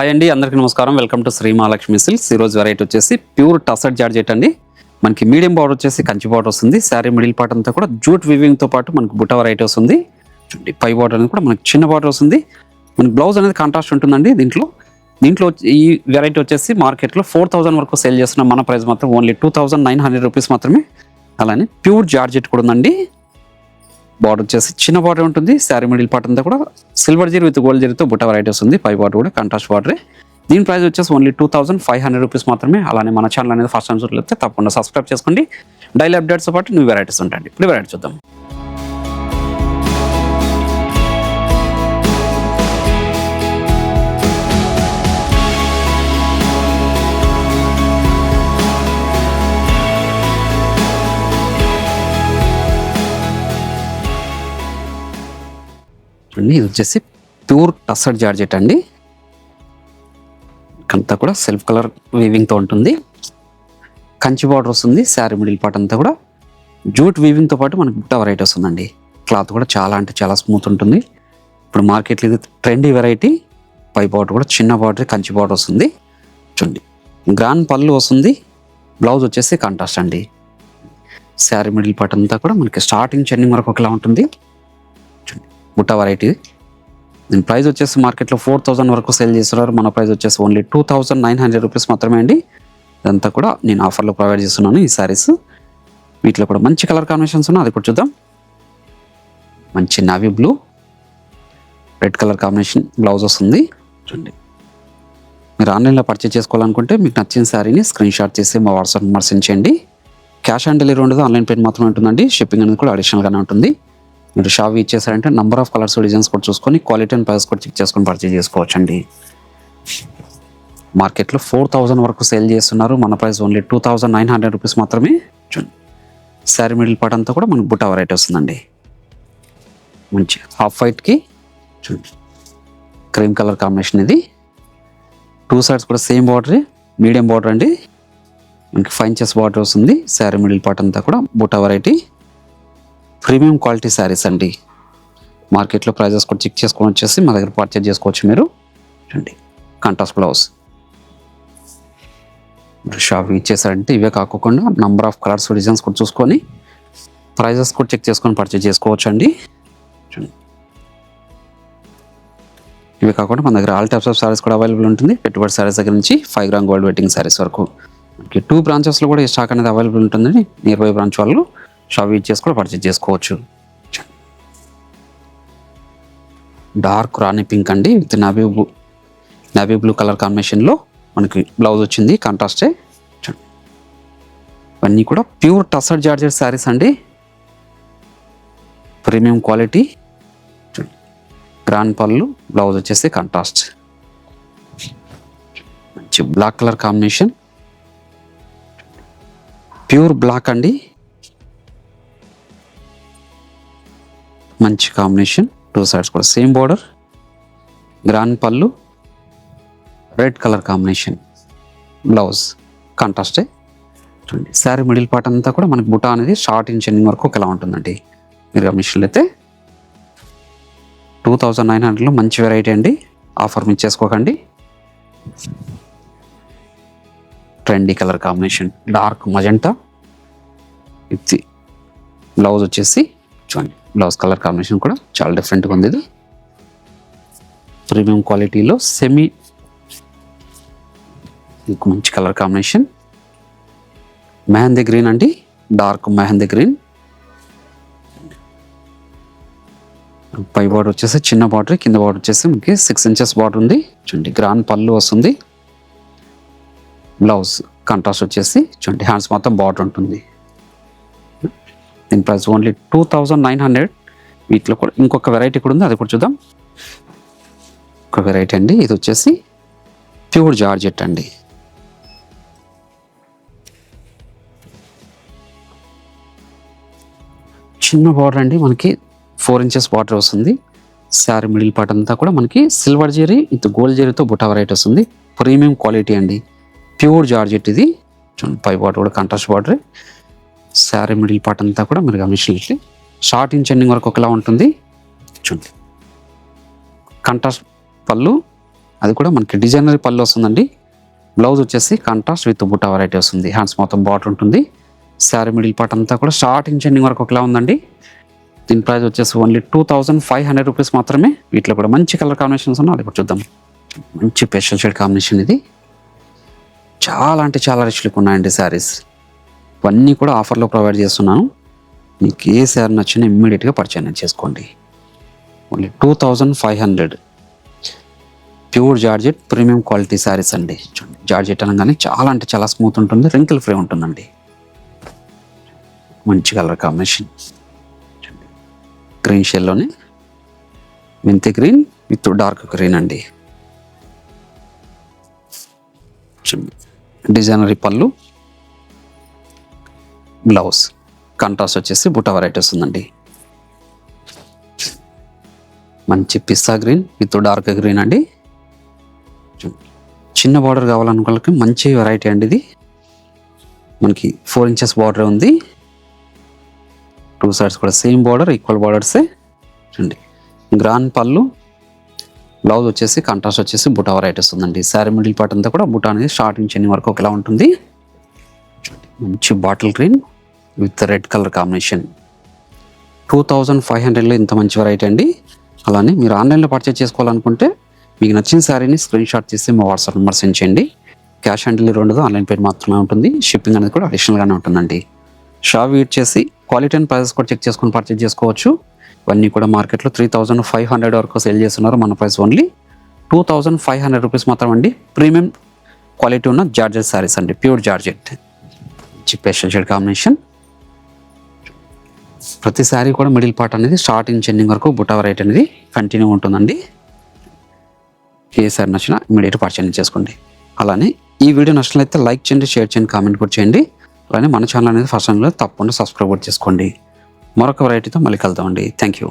Hi అండి, అందరికీ నమస్కారం. Welcome to Shri Mahalakshmi silks. ఈరోజు వెరైటీ వచ్చేసి ప్యూర్ టసర్ జార్జెట్ అండి. మనకి మీడియం బార్డర్ వచ్చేసి కంచి బార్డర్ వస్తుంది. శారీ మిడిల్ పార్ట్ అంతా కూడా జూట్ వివింగ్తో పాటు మనకి బుట్ట వెరైటీ వస్తుంది. పై బార్డర్ అనేది కూడా మనకి చిన్న బార్డర్ వస్తుంది. మనకి బ్లౌజ్ అనేది కాంట్రాస్ట్ ఉంటుందండి. దీంట్లో ఈ వెరైటీ వచ్చేసి మార్కెట్లో 4000 వరకు సేల్ చేస్తున్న మన ప్రైస్ మాత్రం ఓన్లీ 2900 రూపీస్ మాత్రమే. అలానే ప్యూర్ జార్జెట్ కూడా ఉందండి. బార్డర్ వచ్చేసి చిన్న బార్డర్ ఉంటుంది. శారీ మిడిల్ పార్ట్ అంతా కూడా సిల్వర్ జరీ విత్ గోల్డ్ జరీతో బుట్ట వెరైటీ వస్తుంది. పై బార్డర్ కూడా కాంట్రాస్ట్ బార్డరే. దీని ప్రైస్ వచ్చేసి ఓన్లీ 2500 రూపీస్ మాత్రమే. అలానే మన ఛానల్ అనేది ఫస్ట్ టైం చూడలేకపోతే తప్పకుండా సబ్స్క్రైబ్ చేసుకోండి. డైలీ అప్డేట్స్తో పాటు న్యూ వెరైటీస్ ఉంటాయండి. ఇప్పుడు వెరైటీ చూద్దాం. ఇది వచ్చేసి ప్యూర్ టసర్ జార్జెట్ అండి. అంతా కూడా సెల్ఫ్ కలర్ వీవింగ్తో ఉంటుంది. కంచి బార్డర్ వస్తుంది. శారీ మిడిల్ పార్ట్ అంతా కూడా జూట్ వీవింగ్తో పాటు మనకి బుట్ట వెరైటీ వస్తుందండి. క్లాత్ కూడా చాలా అంటే చాలా స్మూత్ ఉంటుంది. ఇప్పుడు మార్కెట్లో ఇది ట్రెండీ వెరైటీ. పై బార్డర్ కూడా చిన్న బార్డర్ కంచి బార్డర్ వస్తుంది. చూడండి, గ్రాండ్ పళ్ళు వస్తుంది. బ్లౌజ్ వచ్చేసి కాంట్రాస్ట్ అండి. శారీ మిడిల్ పార్ట్ అంతా కూడా మనకి స్టార్టింగ్ చెన్నింగ్ వరకు ఒకలా ఉంటుంది. బుట్ట వెరైటీ. దీని ప్రైస్ వచ్చేసి మార్కెట్లో 4000 వరకు సేల్ చేస్తున్నారు. మన ప్రైస్ వచ్చేసి ఓన్లీ 2900 రూపీస్ మాత్రమే అండి. ఇదంతా కూడా నేను ఆఫర్లో ప్రొవైడ్ చేస్తున్నాను. ఈ శారీస్ వీటిలో కూడా మంచి కలర్ కాంబినేషన్స్ ఉన్నాయి. అది కూడా చూద్దాం. మంచి navy blue, red colour combination blouse వస్తుంది. చూడండి, మీరు ఆన్లైన్లో పర్చేస్ చేసుకోవాలనుకుంటే మీకు నచ్చిన శారీని స్క్రీన్ షాట్ చేసి మా వాట్సాప్ నెంబర్ సెండ్ చేయండి. క్యాష్ ఆన్ డెలివరీ ఉండదు, ఆన్లైన్ పేమెంట్ మాత్రమే ఉంటుందండి. షిప్పింగ్ అనేది కూడా అడిషనల్గానే ఉంటుంది. మీరు షాప్ ఇచ్చేసారంటే నంబర్ ఆఫ్ కలర్స్ డిజైన్స్ కూడా చూసుకొని క్వాలిటీ అండ్ ప్రైస్ కూడా చెక్ చేసుకొని పర్చేజ్ చేసుకోవచ్చు అండి. మార్కెట్లో 4000 వరకు సేల్ చేస్తున్నారు. మన ప్రైస్ ఓన్లీ 2900 రూపీస్ మాత్రమే. శారీ మిడిల్ పార్ట్ అంతా కూడా మనకు బుట్ట వెరైటీ వస్తుందండి. మంచి హాఫ్ వైట్కి క్రీమ్ కలర్ కాంబినేషన్. ఇది 2 సైడ్స్ కూడా సేమ్ బార్డర్, మీడియం బార్డర్ అండి. మనకి 5 ఇంచెస్ బార్డర్ వస్తుంది. శారీ మిడిల్ పార్ట్ అంతా కూడా బుట్ట వెరైటీ. ప్రీమియం క్వాలిటీ శారీస్ అండి. మార్కెట్లో ప్రైజెస్ కూడా చెక్ చేసుకొని వచ్చేసి మా దగ్గర పర్చేజ్ చేసుకోవచ్చు మీరు. చూడండి, కాంట్రాస్ట్ బ్లౌజ్. షాప్ ఇచ్చేసారంటే ఇవే కాకుండా నంబర్ ఆఫ్ కలర్స్ డిజైన్స్ కూడా చూసుకొని ప్రైజెస్ కూడా చెక్ చేసుకొని పర్చేజ్ చేసుకోవచ్చు అండి. చూడండి, ఇవే కాకుండా మన దగ్గర ఆల్ టైప్స్ ఆఫ్ శారీస్ కూడా అవైలబుల్ ఉంటుంది. పెట్టుబడి శారీస్ దగ్గర నుంచి 5 గ్రామ్ గోల్డ్ వెడ్డింగ్ శారీస్ వరకు మనకి 2 బ్రాంచెస్లో కూడా ఈ స్టాక్ అనేది అవైలబుల్ ఉంటుందండి. నియర్ బై బ్రాంచ్ వాళ్ళు షాప్ ఇచ్చేసి కూడా పర్చేజ్ చేసుకోవచ్చు. డార్క్ రాణి పింక్ అండి విత్ నావీ బ్లూ కలర్ కాంబినేషన్లో మనకి బ్లౌజ్ వచ్చింది. కాంట్రాస్టే. ఇవన్నీ కూడా ప్యూర్ టసర్ జార్జెట్ శారీస్ అండి. Premium quality. గ్రాండ్ పళ్ళు, బ్లౌజ్ వచ్చేసి కాంట్రాస్ట్. మంచి black colour combination. Pure black అండి. మంచి కాంబినేషన్. 2 సైడ్స్ కూడా సేమ్ బార్డర్, గ్రాండ్ పళ్ళు, రెడ్ కలర్ కాంబినేషన్, బ్లౌజ్ కాంట్రాస్టే. చూడండి, శారీ మిడిల్ పార్ట్ అంతా కూడా మనకి బుట్ట అనేది స్టార్టింగ్ చెన్నింగ్ వరకు ఒకలా ఉంటుందండి. మీరు గమనించినట్లయితే అయితే 2900లో మంచి వెరైటీ అండి. ఆఫర్ మిస్ చేసుకోకండి. Trendy colour combination, dark magenta ఇది. బ్లౌజ్ వచ్చేసి చూడండి, బ్లౌజ్ కలర్ కాంబినేషన్ కూడా చాలా డిఫరెంట్గా ఉంది. ఇది ప్రీమియం క్వాలిటీలో సెమీ మంచి కలర్ కాంబినేషన్. మెహందీ గ్రీన్ అండి, డార్క్ మెహందీ గ్రీన్. పై బార్డర్ వచ్చేసి చిన్న బార్డర్, కింద బార్డర్ వచ్చేసి మనకి 6 ఇంచెస్ బార్డర్ ఉంది. చూడండి, గ్రాండ్ పళ్ళు వస్తుంది. బ్లౌజ్ కాంట్రాస్ట్ వచ్చేసి చూడండి, హ్యాండ్స్ మొత్తం బార్డర్ ఉంటుంది. దీని ప్రైస్ ఓన్లీ 2900. వీటిలో కూడా ఇంకొక వెరైటీ కూడా ఉంది, అది కూడా చూద్దాం. ఒక వెరైటీ అండి, ఇది వచ్చేసి ప్యూర్ జార్జెట్ అండి. చిన్న బార్డర్ అండి, మనకి 4 ఇంచెస్ బార్డర్ వస్తుంది. శారీ మిడిల్ పార్ట్ అంతా కూడా మనకి సిల్వర్ జరీ విత్ గోల్డ్ జరీతో బుట్ట వెరైటీ వస్తుంది. ప్రీమియం క్వాలిటీ అండి, ప్యూర్ జార్జెట్ ఇది. చూడండి, పై బార్డర్ కూడా contrast border. Sari middle part అంతా కూడా మీరు గమనించినట్లయితే స్టార్టింగ్ చెన్నింగ్ వరకు ఒకలా ఉంటుంది. చూడండి, కాంట్రాస్ట్ పళ్ళు, అది కూడా మనకి డిజైనరీ పళ్ళు వస్తుందండి. బ్లౌజ్ వచ్చేసి కాంట్రాస్ట్ విత్ బుటా వెరైటీ వస్తుంది. హ్యాండ్స్ మొత్తం బార్డర్ ఉంటుంది. శారీ మిడిల్ పార్ట్ అంతా కూడా స్టార్టింగ్ ఎండింగ్ వరకు ఒకలా ఉందండి. దీని ప్రైస్ వచ్చేసి ఓన్లీ 2500 రూపీస్ మాత్రమే. వీటిలో కూడా మంచి కలర్ కాంబినేషన్స్ ఉన్నాయి, అది కూడా చూద్దాం. మంచి స్పెషల్ షేడ్ కాంబినేషన్ ఇది. చాలా అంటే చాలా రిచ్ లుక్ ఉన్నాయండి శారీస్. ఇవన్నీ కూడా ఆఫర్లో ప్రొవైడ్ చేస్తున్నాను. మీకు ఏ శారీ నచ్చినా ఇమ్మీడియట్గా పర్చేజ్ చేసుకోండి. Only 2500. Pure georgette premium quality saris అండి. జార్జెట్ అనగానే చాలా అంటే చాలా స్మూత్ ఉంటుంది, రింకిల్ ఫ్రీ ఉంటుందండి. మంచి కలర్ కాంబినేషన్ గ్రీన్ షేడ్లోనే మెంతి గ్రీన్ విత్ డార్క్ గ్రీన్ అండి. డిజైనరీ పళ్ళు, బ్లౌజ్ కాంట్రాస్ట్ వచ్చేసి బుటా వెరైటీ వస్తుందండి. మంచి పిస్తా గ్రీన్ విత్ డార్క్ గ్రీన్ అండి. చిన్న బార్డర్ కావాలనుకోళ్ళకి మంచి వెరైటీ అండి ఇది. మనకి 4 ఇంచెస్ బార్డర్ ఉంది. 2 సైడ్స్ కూడా సేమ్ బార్డర్, ఈక్వల్ బార్డర్సే. చూడండి గ్రాండ్ పళ్ళు, బ్లౌజ్ వచ్చేసి కాంట్రాస్ట్ వచ్చేసి బుటా వెరైటీ వస్తుందండి. శారీ మిడిల్ పార్ట్ అంతా కూడా బుటా అనేది స్టార్టింగ్ చెన్ని వరకు ఒకలా ఉంటుంది. మంచి bottle green with red colour combination. 2500లో ఇంత మంచి వెరైటీ అండి. అలానే మీరు ఆన్లైన్లో పర్చేజ్ చేసుకోవాలనుకుంటే మీకు నచ్చిన శారీని స్క్రీన్ షాట్ తీసి మా వాట్సాప్ నెంబర్ సెండ్ చేయండి. క్యాష్ ఆన్ డెలివరీ ఉండదు, ఆన్లైన్ పేమెంట్ మాత్రమే ఉంటుంది. షిప్పింగ్ అనేది కూడా అడిషనల్గానే ఉంటుందండి. షాప్ విజిట్ చేసి క్వాలిటీ అండ్ ప్రైసెస్ కూడా చెక్ చేసుకొని పర్చేజ్ చేసుకోవచ్చు. ఇవన్నీ కూడా మార్కెట్లో 3500 వరకు సేల్ చేస్తున్నారు. మన ప్రైస్ ఓన్లీ 2500 రూపీస్ మాత్రం అండి. ప్రీమియం క్వాలిటీ ఉన్న జార్జెట్ శారీస్ అండి, pure georgette. Special shade combination. ప్రతి శారీ కూడా మిడిల్ పార్ట్ అనేది స్టార్టింగ్ ఎండింగ్ వరకు బుటా వెరైటీ అనేది కంటిన్యూ ఉంటుందండి. ఏ శారీ నచ్చినా ఇమీడియట్ పర్చేజ్ చేసుకోండి. అలానే ఈ వీడియో నచ్చినట్లయితే లైక్ చేయండి, షేర్ చేయండి, కామెంట్ కూడా చేయండి. అలానే మన ఛానల్ అనేది ఫస్ట్ టైంలో తప్పకుండా సబ్స్క్రైబ్ కూడా చేసుకోండి. మరొక వెరైటీతో మళ్ళీ కలుద్దామండి. Thank you.